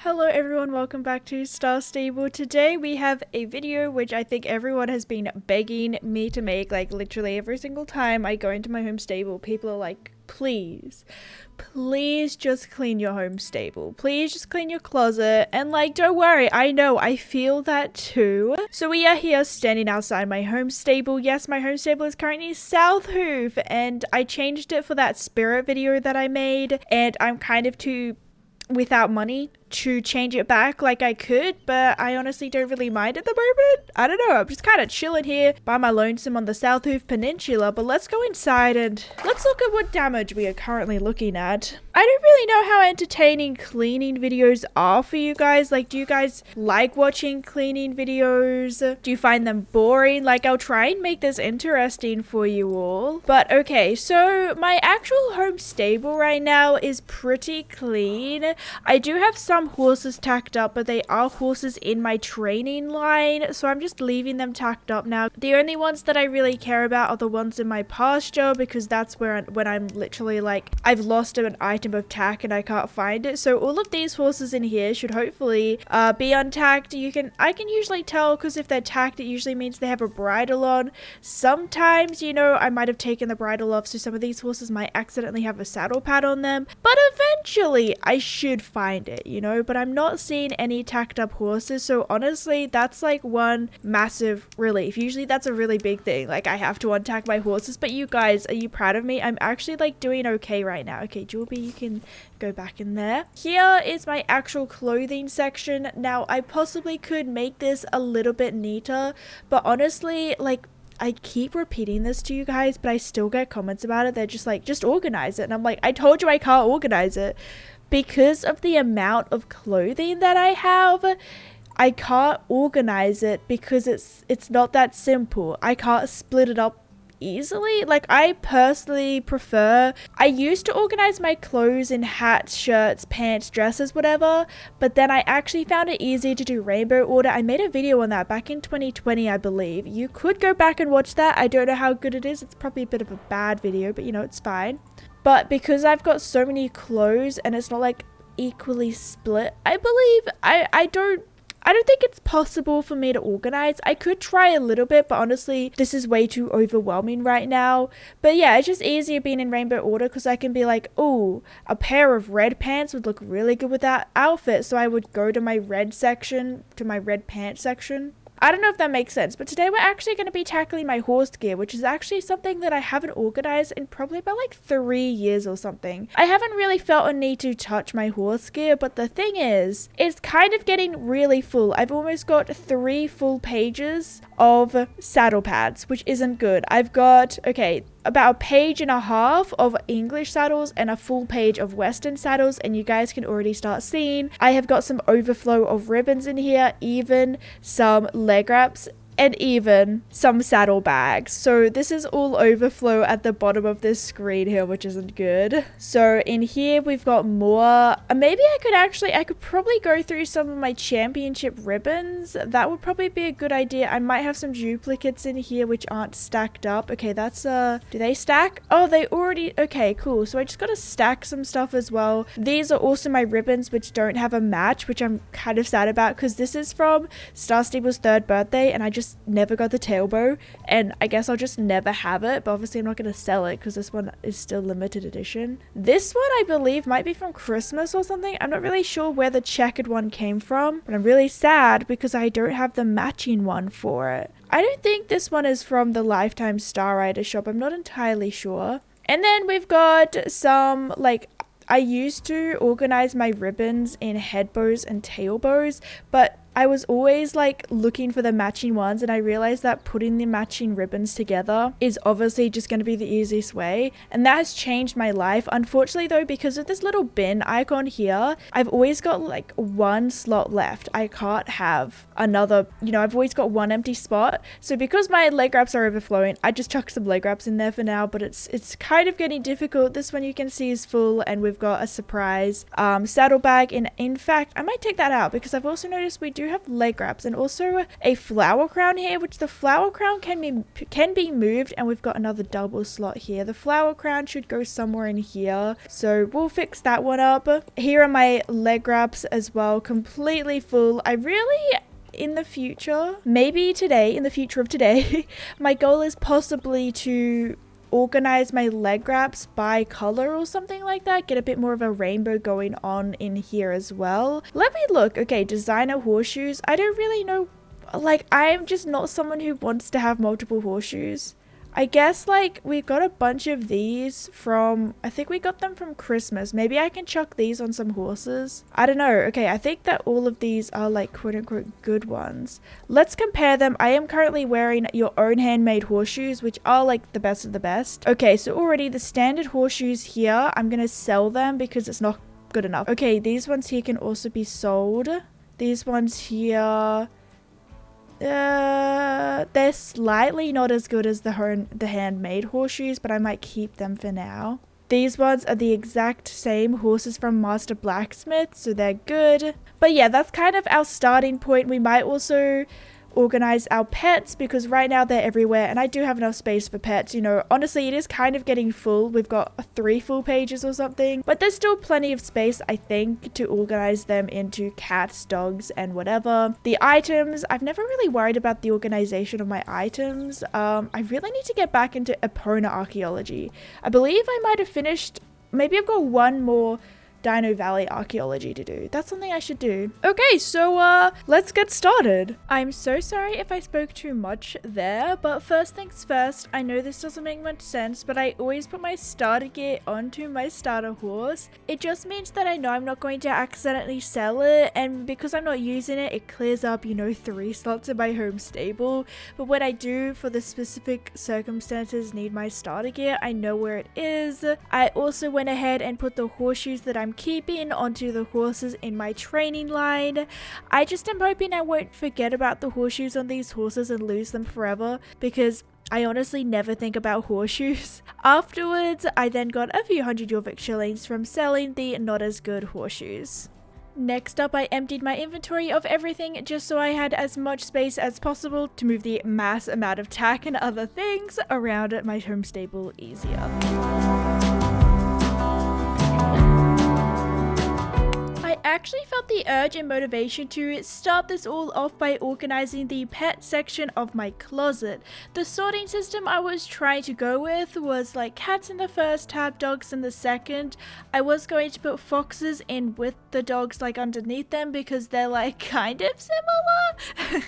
Hello everyone, welcome back to Star Stable. Today we have a video which I think everyone has been begging me to make. Like literally every single time I go into my home stable, people are like, please just clean your home stable, please just clean your closet. And like, don't worry, I know, I feel that too. So we are here standing outside my home stable. Yes, my home stable is currently South Hoof, and I changed it for that spirit video that I made, and I'm kind of too without money to change it back like I could, but I honestly don't really mind at the moment. I don't know, I'm just kind of chilling here by my lonesome on the South Hoof Peninsula. But let's go inside and let's look at what damage we are currently looking at. I don't really know how entertaining cleaning videos are for you guys. Like, do you guys like watching cleaning videos? Do you find them boring? Like, I'll try and make this interesting for you all. But okay, so my actual home stable right now is pretty clean. I do have some horses tacked up, but they are horses in my training line, so I'm just leaving them tacked up now. The only ones that I really care about are the ones in my pasture, because that's where when I'm literally like, I've lost an item of tack and I can't find it. So all of these horses in here should hopefully be untacked. I can usually tell, because if they're tacked, it usually means they have a bridle on. Sometimes, you know, I might have taken the bridle off, so some of these horses might accidentally have a saddle pad on them, but eventually I should find it, you know. But I'm not seeing any tacked up horses, so honestly that's like one massive relief. Usually that's a really big thing, like I have to untack my horses. But you guys, are you proud of me? I'm actually like doing okay right now. Okay, Julby, you can go back in there. Here is my actual clothing section. Now I possibly could make this a little bit neater, but honestly, like, I keep repeating this to you guys, but I still get comments about it. They're just like, just organize it. And I'm like, I told you I can't organize it. Because of the amount of clothing that I have, I can't organize it because it's not that simple. I can't split it up easily. Like, I personally prefer, I used to organize my clothes in hats, shirts, pants, dresses, whatever, but then I actually found it easier to do rainbow order. I made a video on that back in 2020, I believe. You could go back and watch that. I don't know how good it is. It's probably a bit of a bad video, but you know, it's fine. But because I've got so many clothes and it's not like equally split, I believe I don't think it's possible for me to organize. I could try a little bit, but honestly, this is way too overwhelming right now. But yeah, it's just easier being in rainbow order because I can be like, oh, a pair of red pants would look really good with that outfit. So I would go to my red section, to my red pants section. I don't know if that makes sense, but today we're actually going to be tackling my horse gear, which is actually something that I haven't organized in probably about like 3 years or something. I haven't really felt a need to touch my horse gear, but the thing is, it's kind of getting really full. I've almost got 3 full pages of saddle pads, which isn't good. I've got, okay, about a page and a half of English saddles and a full page of Western saddles, and you guys can already start seeing I have got some overflow of ribbons in here, even some leg wraps, and even some saddle bags. So this is all overflow at the bottom of this screen here, which isn't good. So in here we've got more. Maybe I could probably go through some of my championship ribbons. That would probably be a good idea. I might have some duplicates in here which aren't stacked up. Okay, that's do they stack? Oh, they already, okay, cool. So I just gotta stack some stuff as well. These are also my ribbons which don't have a match, which I'm kind of sad about because this is from Star Stable's 3rd birthday and I just never got the tail bow, and I guess I'll just never have it. But obviously I'm not going to sell it because this one is still limited edition. This one I believe might be from Christmas or something. I'm not really sure where the checkered one came from, but I'm really sad because I don't have the matching one for it. I don't think this one is from the Lifetime Star Rider shop. I'm not entirely sure. And then we've got some, like, I used to organize my ribbons in head bows and tail bows, but I was always like looking for the matching ones, and I realized that putting the matching ribbons together is obviously just going to be the easiest way, and that has changed my life. Unfortunately though, because of this little bin icon here, I've always got like 1 slot left. I can't have another, you know, I've always got 1 empty spot. So because my leg wraps are overflowing, I just chuck some leg wraps in there for now, but it's kind of getting difficult. This one you can see is full, and we've got a surprise saddle bag. In fact, I might take that out because I've also noticed we do do have leg wraps and also a flower crown here, which the flower crown can be moved, and we've got another double slot here. The flower crown should go somewhere in here, so we'll fix that one up. Here are my leg wraps as well, completely full. I really, in the future, maybe today, in the future of today, my goal is possibly to organize my leg wraps by color or something like that, get a bit more of a rainbow going on in here as well. Let me look. Okay, designer horseshoes. I don't really know, like, I'm just not someone who wants to have multiple horseshoes. I guess, like, we got a bunch of these from, I think we got them from Christmas. Maybe I can chuck these on some horses. I don't know. Okay, I think that all of these are, like, quote-unquote good ones. Let's compare them. I am currently wearing your own handmade horseshoes, which are, like, the best of the best. Okay, so already the standard horseshoes here, I'm gonna sell them because it's not good enough. Okay, these ones here can also be sold. These ones here, they're slightly not as good as the handmade horseshoes, but I might keep them for now. These ones are the exact same horses from Master Blacksmith, so they're good. But yeah, that's kind of our starting point. We might also organize our pets because right now they're everywhere, and I do have enough space for pets. You know, honestly, it is kind of getting full. We've got 3 full pages or something, but there's still plenty of space, I think, to organize them into cats, dogs, and whatever. The items, I've never really worried about the organization of my items. I really need to get back into Epona archaeology. I believe I might have finished, maybe I've got one more Dino Valley archaeology to do. That's something I should do. Okay, so let's get started. I'm so sorry if I spoke too much there, but first things first, I know this doesn't make much sense, but I always put my starter gear onto my starter horse. It just means that I know I'm not going to accidentally sell it, and because I'm not using it, it clears up, you know, 3 slots in my home stable. But when I do, for the specific circumstances, need my starter gear, I know where it is. I also went ahead and put the horseshoes that I'm keeping onto the horses in my training line. I just am hoping I won't forget about the horseshoes on these horses and lose them forever, because I honestly never think about horseshoes. Afterwards, I then got a few hundred Jorvik shillings from selling the not as good horseshoes. Next up, I emptied my inventory of everything just so I had as much space as possible to move the mass amount of tack and other things around my home stable easier. I actually felt the urge and motivation to start this all off by organizing the pet section of my closet. The sorting system I was trying to go with was like cats in the first tab, dogs in the second. I was going to put foxes in with the dogs like underneath them because they're like kind of similar.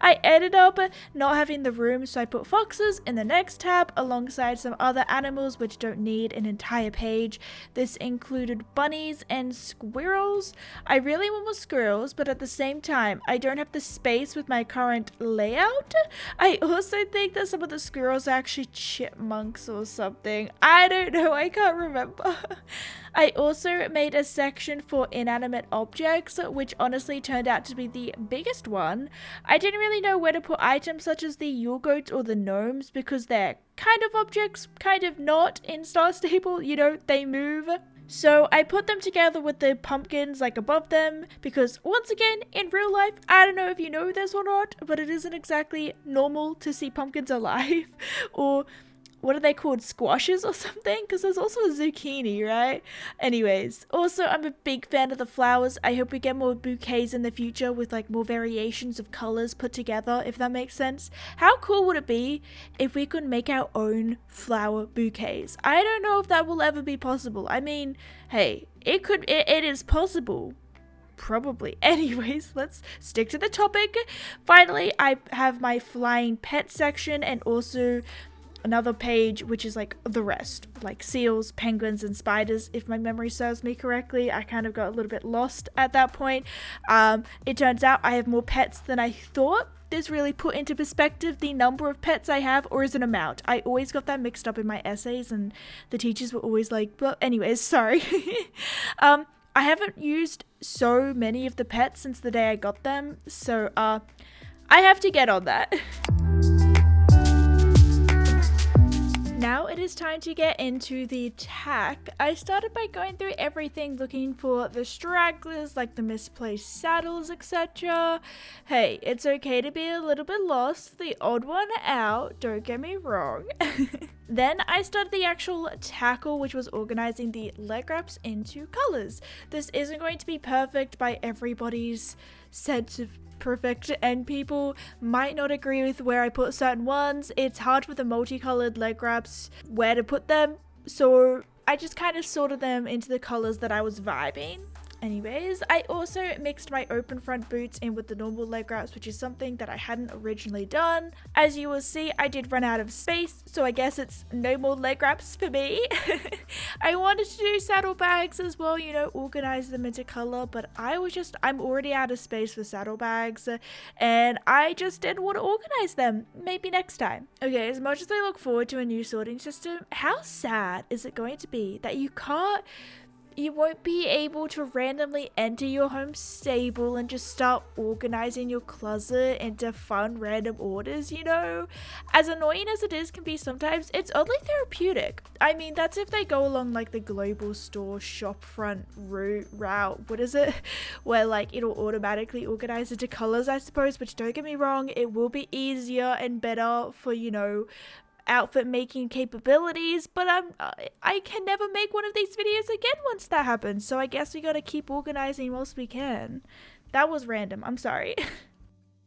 I ended up not having the room, so I put foxes in the next tab alongside some other animals which don't need an entire page. This included bunnies and squirrels. I really want more squirrels, but at the same time, I don't have the space with my current layout. I also think that some of the squirrels are actually chipmunks or something. I don't know, I can't remember. I also made a section for inanimate objects, which honestly turned out to be the biggest one. I didn't really know where to put items such as the Yule goats or the gnomes because they're kind of objects, kind of not in Star Stable, you know, they move. So I put them together with the pumpkins like above them because once again in real life, I don't know if you know this or not, but it isn't exactly normal to see pumpkins alive or what are they called, squashes or something, because there's also a zucchini, right? Anyways, also I'm a big fan of the flowers. I hope we get more bouquets in the future with like more variations of colors put together, if that makes sense. How cool would it be if we could make our own flower bouquets? I don't know if that will ever be possible. I mean, hey, it is possible. Probably. Anyways, let's stick to the topic. Finally, I have my flying pet section and also another page which is like the rest, like seals, penguins, and spiders, if my memory serves me correctly. I kind of got a little bit lost at that point. It turns out I have more pets than I thought. This really put into perspective the number of pets I have, or is it amount? I always got that mixed up in my essays and the teachers were always like, but anyways, sorry. I haven't used so many of the pets since the day I got them, so I have to get on that. Now it is time to get into the tack. I started by going through everything looking for the stragglers, like the misplaced saddles, etc. Hey, it's okay to be a little bit lost, the odd one out, don't get me wrong. Then I started the actual tackle, which was organizing the leg wraps into colors. This isn't going to be perfect by everybody's sense of perfect, and people might not agree with where I put certain ones. It's hard with the multicolored leg wraps where to put them, so I just kind of sorted them into the colors that I was vibing. Anyways, I also mixed my open front boots in with the normal leg wraps, which is something that I hadn't originally done. As you will see, I did run out of space, so I guess it's no more leg wraps for me. I wanted to do saddlebags as well, you know, organize them into color, but I'm already out of space for saddlebags, and I just didn't want to organize them. Maybe next time. Okay, as much as I look forward to a new sorting system, how sad is it going to be that you won't be able to randomly enter your home stable and just start organizing your closet into fun random orders, you know? As annoying as it is can be sometimes, it's oddly therapeutic. I mean, that's if they go along like the global store shop front route, what is it? Where like it'll automatically organize into colors, I suppose, which don't get me wrong, it will be easier and better for, you know, outfit making capabilities, but I can never make one of these videos again once that happens, so I guess we gotta keep organizing whilst we can. That was random, I'm sorry.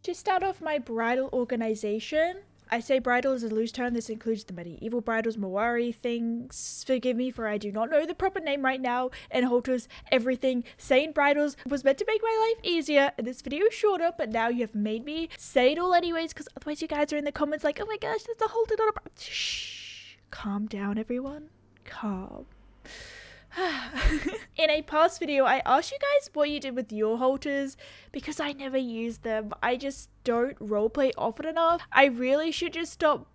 To start off my bridal organization, I say bridal is a loose term. This includes the medieval bridals, Mawari things. Forgive me for I do not know the proper name right now, and halters, everything. Saying bridals was meant to make my life easier, and this video is shorter, but now you have made me say it all anyways, because otherwise you guys are in the comments like, oh my gosh, there's a halter, not a shh. Calm down, everyone. Calm. In a past video, I asked you guys what you did with your halters because I never use them. I just don't roleplay often enough. I really should just stop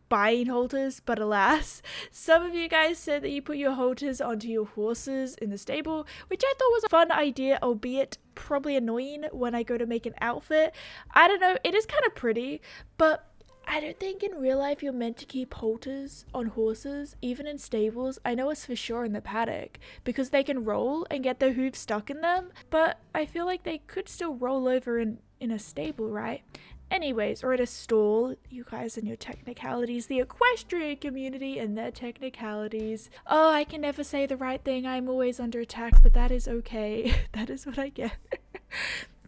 buying halters, but alas, some of you guys said that you put your halters onto your horses in the stable, which I thought was a fun idea, albeit probably annoying when I go to make an outfit. I don't know, it is kind of pretty, but I don't think in real life you're meant to keep halters on horses, even in stables. I know it's for sure in the paddock, because they can roll and get their hooves stuck in them, but I feel like they could still roll over in a stable, right? Anyways, or at a stall, you guys and your technicalities, the equestrian community and their technicalities. Oh, I can never say the right thing, I'm always under attack, but that is okay. That is what I get.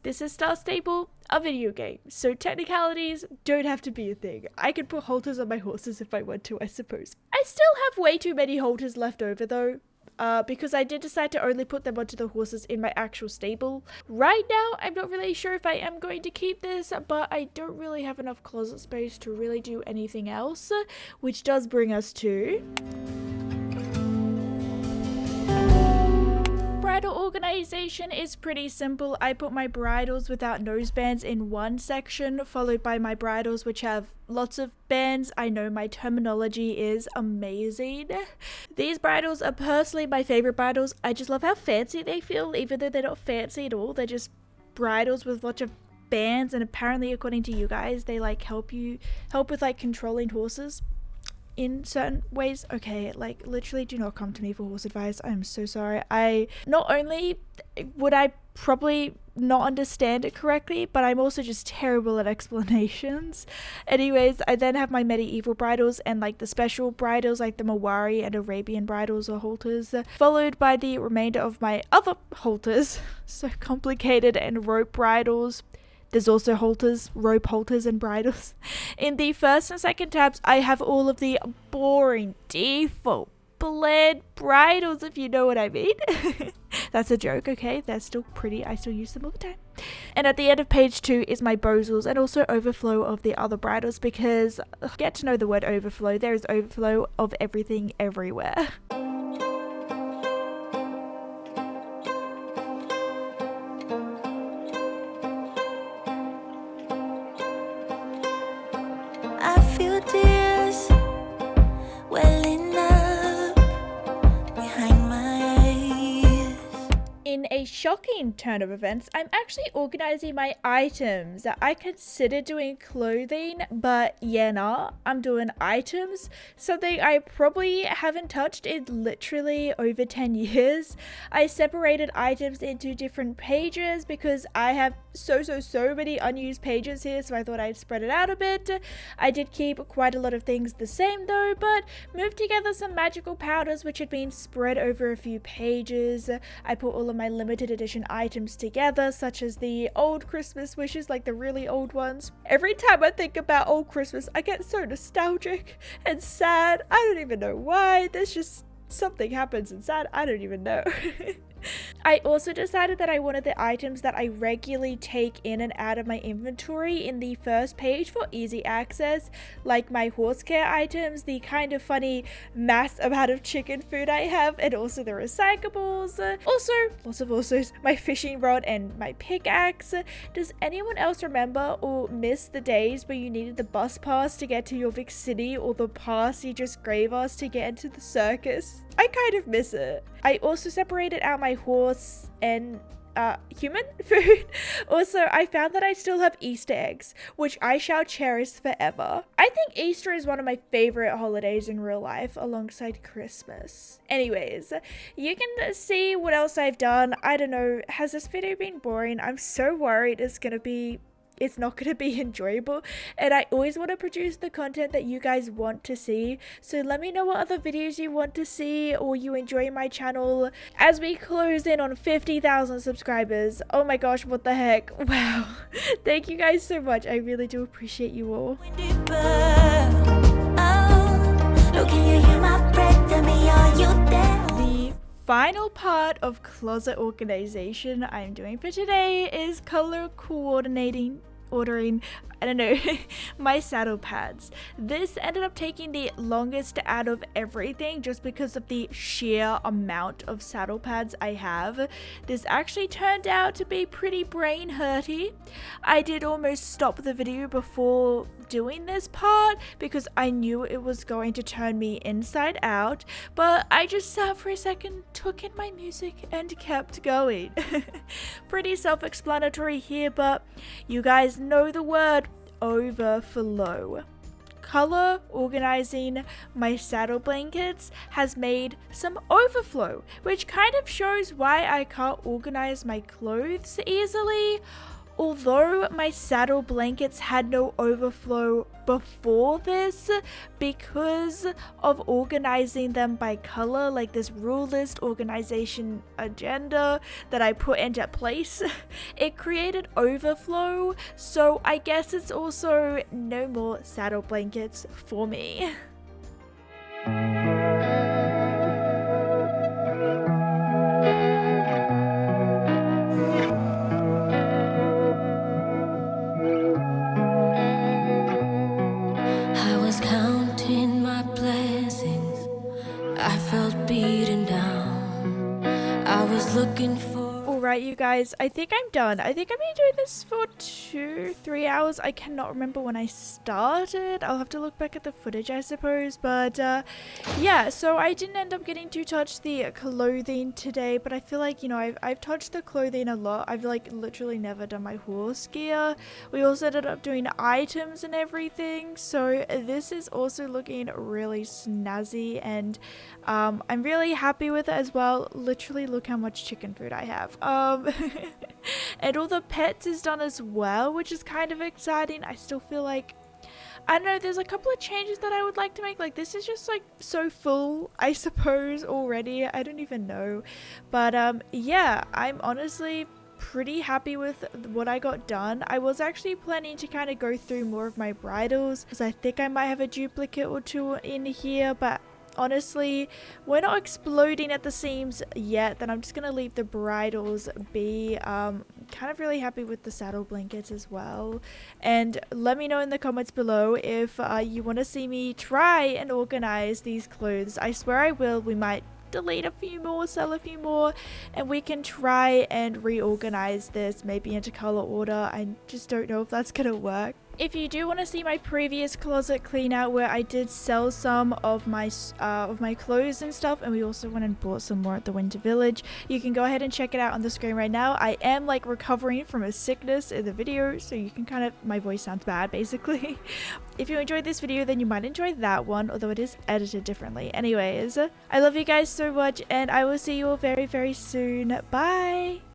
This is Star Stable, a video game, so technicalities don't have to be a thing. I could put halters on my horses if I want to, I suppose. I still have way too many halters left over though, because I did decide to only put them onto the horses in my actual stable. Right now, I'm not really sure if I am going to keep this, but I don't really have enough closet space to really do anything else, which does bring us to bridal organization is pretty simple. I put my bridles without nosebands in one section, followed by my bridles which have lots of bands. I know my terminology is amazing. These bridles are personally my favorite bridles. I just love how fancy they feel, even though they're not fancy at all. They're just bridles with lots of bands, and apparently according to you guys, they like help with like controlling horses in certain ways. Okay, like literally do not come to me for horse advice. I'm so sorry. I not only would I probably not understand it correctly, but I'm also just terrible at explanations. Anyways, I then have my medieval bridles and like the special bridles like the Mawari and Arabian bridles or halters, followed by the remainder of my other halters, so complicated, and rope bridles. There's also halters, rope halters, and bridles. In the first and second tabs, I have all of the boring, default, bland bridles, if you know what I mean. That's a joke, okay? They're still pretty. I still use them all the time. And at the end of page 2 is my bozels and also overflow of the other bridles, because get to know the word overflow. There is overflow of everything everywhere. In a shock shocking turn of events, I'm actually organizing my items. I considered doing clothing, but yeah, nah, I'm doing items, something I probably haven't touched in literally over 10 years. I separated items into different pages because I have so many unused pages here, so I thought I'd spread it out a bit. I did keep quite a lot of things the same though, but moved together some magical powders which had been spread over a few pages. I put all of my limited edition items together, such as the old Christmas wishes, like the really old ones. Every time I think about old Christmas, I get so nostalgic and sad. I don't even know why. There's just something happens inside. I don't even know. I also decided that I wanted the items that I regularly take in and out of my inventory in the first page for easy access, like my horse care items, the kind of funny mass amount of chicken food I have, and also the recyclables. Also, lots of alsos, my fishing rod and my pickaxe. Does anyone else remember or miss the days where you needed the bus pass to get to your big city, or the pass you just gave us to get into the circus? I kind of miss it. I also separated out my horse and human food. Also, I found that I still have Easter eggs, which I shall cherish forever. I think Easter is one of my favorite holidays in real life, alongside Christmas. Anyways, you can see what else I've done. I don't know, has this video been boring? I'm so worried it's not going to be enjoyable, and I always want to produce the content that you guys want to see, so let me know what other videos you want to see or you enjoy my channel as we close in on 50,000 subscribers. Oh my gosh, what the heck. Wow. Thank you guys so much. I really do appreciate you all. The final part of closet organization I'm doing for today is color ordering, I don't know, my saddle pads. This ended up taking the longest out of everything just because of the sheer amount of saddle pads I have. This actually turned out to be pretty brain hurty. I did almost stop the video before doing this part because I knew it was going to turn me inside out, but I just sat for a second, took in my music, and kept going. Pretty self-explanatory here, but you guys know the word overflow. Color organizing my saddle blankets has made some overflow, which kind of shows why I can't organize my clothes easily. Although my saddle blankets had no overflow before this, because of organizing them by color, like this rule list organization agenda that I put into place, it created overflow. So I guess it's also no more saddle blankets for me. Looking for. Alright, you guys, I think I'm done. I think I've been doing this for 2-3 hours. I cannot remember when I started. I'll have to look back at the footage, I suppose. But yeah, so I didn't end up getting to touch the clothing today, but I feel like, you know, I've touched the clothing a lot. I've like literally never done my horse gear. We also ended up doing items and everything, so this is also looking really snazzy, and I'm really happy with it as well. Literally, look how much chicken food I have. And all the pets is done as well, which is kind of exciting. I still feel like, I don't know, there's a couple of changes that I would like to make. Like, this is just like so full, I suppose, already. I don't even know. But yeah, I'm honestly pretty happy with what I got done. I was actually planning to kind of go through more of my bridles, because I think I might have a duplicate or two in here, but honestly, we're not exploding at the seams yet. Then I'm just gonna leave the bridles be. Kind of really happy with the saddle blankets as well, and let me know in the comments below if you want to see me try and organize these clothes. I swear I will. We might delete a few more, sell a few more, and we can try and reorganize this maybe into color order. I just don't know if that's gonna work. If you do want to see my previous closet clean out where I did sell some of my clothes and stuff, and we also went and bought some more at the Winter Village, you can go ahead and check it out on the screen right now. I am like recovering from a sickness in the video, so you can kind of, my voice sounds bad basically. If you enjoyed this video, then you might enjoy that one, although it is edited differently. Anyways, I love you guys so much, and I will see you all very, very soon. Bye!